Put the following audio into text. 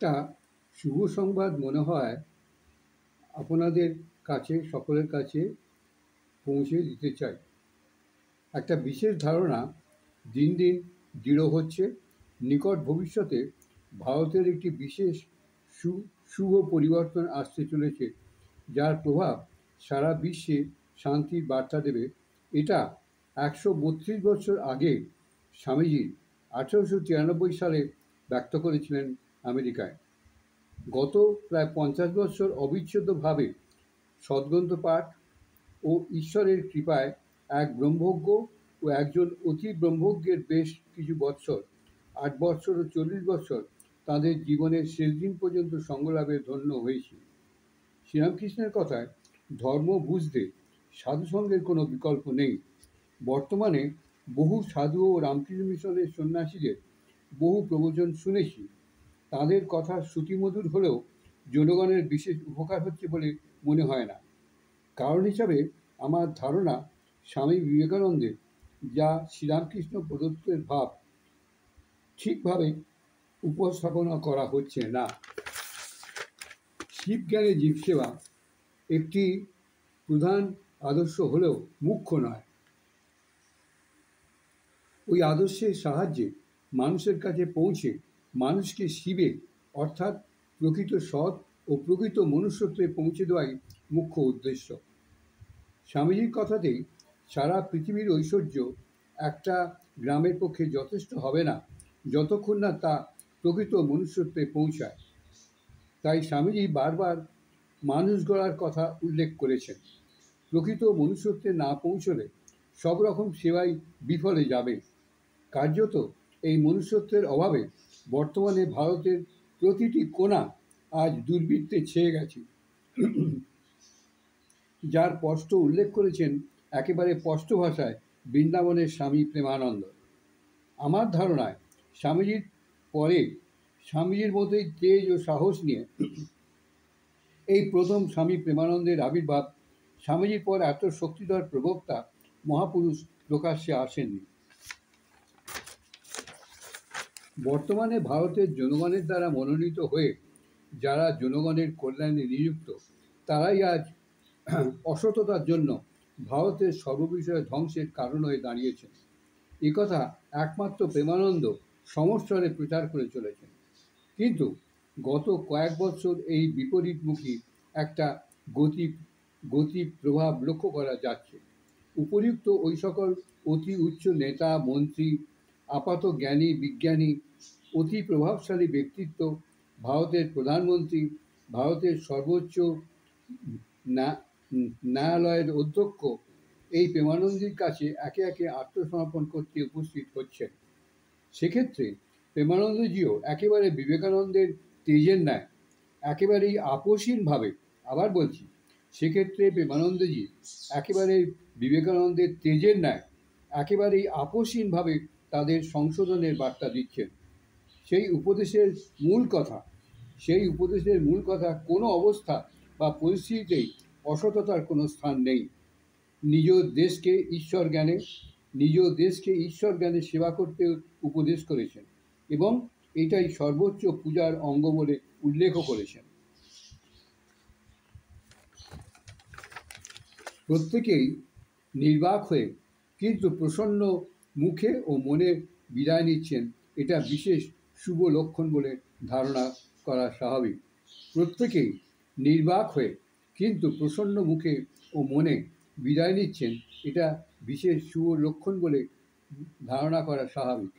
একটা শুভ সংবাদ মনে হয় আপনাদের কাছে, সকলের কাছে পৌঁছে দিতে চাই। একটা বিশেষ ধারণা দিন দিন দৃঢ় হচ্ছে। নিকট ভবিষ্যতে ভারতের একটি বিশেষ শুভ পরিবর্তন আসতে চলেছে, যার প্রভাব সারা বিশ্বে শান্তির বার্তা দেবে। এটা 132 বছর আগে স্বামীজি 1893 সালে ব্যক্ত করেছিলেন আমেরিকায়। গত প্রায় 50 বছর অবিচ্ছেদ্যভাবে সদ্গ্রন্থ পাঠ ও ঈশ্বরের কৃপায় এক ব্রহ্মজ্ঞ ও একজন অতি ব্রহ্মজ্ঞের বেশ কিছু বৎসর, 8 বৎসর ও 40 বৎসর তাঁদের জীবনের শেষ দিন পর্যন্ত সঙ্গলাভে ধন্য হয়েছে। শ্রীরামকৃষ্ণের কথায় ধর্ম বুঝতে সাধুসঙ্গের কোনো বিকল্প নেই। বর্তমানে বহু সাধু ও রামকৃষ্ণ মিশনের সন্ন্যাসীদের বহু প্রবচন শুনেছি। তাদের কথা শ্রুতিমধুর হলেও জনগণের বিশেষ উপকার হচ্ছে বলে মনে হয় না। কারণ হিসাবে আমার ধারণা, স্বামী বিবেকানন্দের যা শ্রীরামকৃষ্ণ প্রদত্তের ভাব ঠিকভাবে উপস্থাপনা করা হচ্ছে না। শিবজ্ঞানে জীবসেবা একটি প্রধান আদর্শ হলেও মুখ্য নয়। ওই আদর্শের সাহায্যে মানুষের কাছে পৌঁছে মানুষকে শিবে অর্থাৎ প্রকৃত সৎ ও প্রকৃত মনুষ্যত্বে পৌঁছে দেওয়াই মুখ্য উদ্দেশ্য। স্বামীজির কথাতেই সারা পৃথিবীর ঐশ্বর্য একটা গ্রামের পক্ষে যথেষ্ট হবে না যতক্ষণ না তা প্রকৃত মনুষ্যত্বে পৌঁছায়। তাই স্বামীজি বারবার মানুষ গড়ার কথা উল্লেখ করেছেন। প্রকৃত মনুষ্যত্বে না পৌঁছলে সব রকম সেবাই বিফলে যাবে। কার্যত এই মনুষ্যত্বের অভাবে বর্তমানে ভারতের প্রতিটি কোণা আজ দুর্বৃত্তে ছেয়ে গেছে, যার স্পষ্ট উল্লেখ করেছেন একেবারে স্পষ্ট ভাষায় বৃন্দাবনের স্বামী প্রেমানন্দ। আমার ধারণায় স্বামীজির পরে স্বামীজির মতোই তেজ ও সাহস নিয়ে এই প্রথম স্বামী প্রেমানন্দের আবির্ভাব। স্বামীজির পর এত শক্তিধর প্রবক্তা মহাপুরুষ প্রকাশ্যে আসেননি। বর্তমানে ভারতের জনগণের দ্বারা মনোনীত হয়ে যারা জনগণের কল্যাণে নিযুক্ত, তারাই আজ অসততার জন্য ভারতের সর্ববিষয়ে ধ্বংসের কারণ হয়ে দাঁড়িয়েছেন। একথা একমাত্র প্রেমানন্দ সমস্বরে প্রচার করে চলেছেন। কিন্তু গত কয়েক বছর এই বিপরীতমুখী একটা গতি প্রভাব লক্ষ্য করা যাচ্ছে। উপযুক্ত ওই সকল অতি উচ্চ নেতা, মন্ত্রী, আপাত জ্ঞানী, বিজ্ঞানী, অতি প্রভাবশালী ব্যক্তিত্ব, ভারতের প্রধানমন্ত্রী, ভারতের সর্বোচ্চ ন্যায়ালয়ের অধ্যক্ষ এই প্রেমানন্দের কাছে একে একে আত্মসমর্পণ করতে উপস্থিত হচ্ছেন। সেক্ষেত্রে প্রেমানন্দজিও একেবারে বিবেকানন্দের তেজের ন্যায় একেবারেই আপোষহীনভাবে, আবার বলছি, সেক্ষেত্রে প্রেমানন্দজি একেবারে বিবেকানন্দের তেজের ন্যায় একেবারেই আপোষহীনভাবে তাদের সংশোধনের বার্তা দিচ্ছেন। সেই উপদেশের মূল কথা কোনো অবস্থা বা পরিস্থিতিতেই অসততার কোনো স্থান নেই। নিজ দেশকে ঈশ্বর জ্ঞানে সেবা করতে উপদেশ করেছেন এবং এটাই সর্বোচ্চ পূজার অঙ্গ বলে উল্লেখও করেছেন। প্রত্যেকেই নির্বাক হয়ে কিন্তু প্রসন্ন মুখে ও মনে বিদায় নিচ্ছেন, এটা বিশেষ শুভ লক্ষণ বলে ধারণা করা স্বাভাবিক। প্রত্যেকেই নির্বাক হয়ে কিন্তু প্রসন্ন মুখে ও মনে বিদায় নিচ্ছেন, এটা বিশেষ শুভ লক্ষণ বলে ধারণা করা স্বাভাবিক।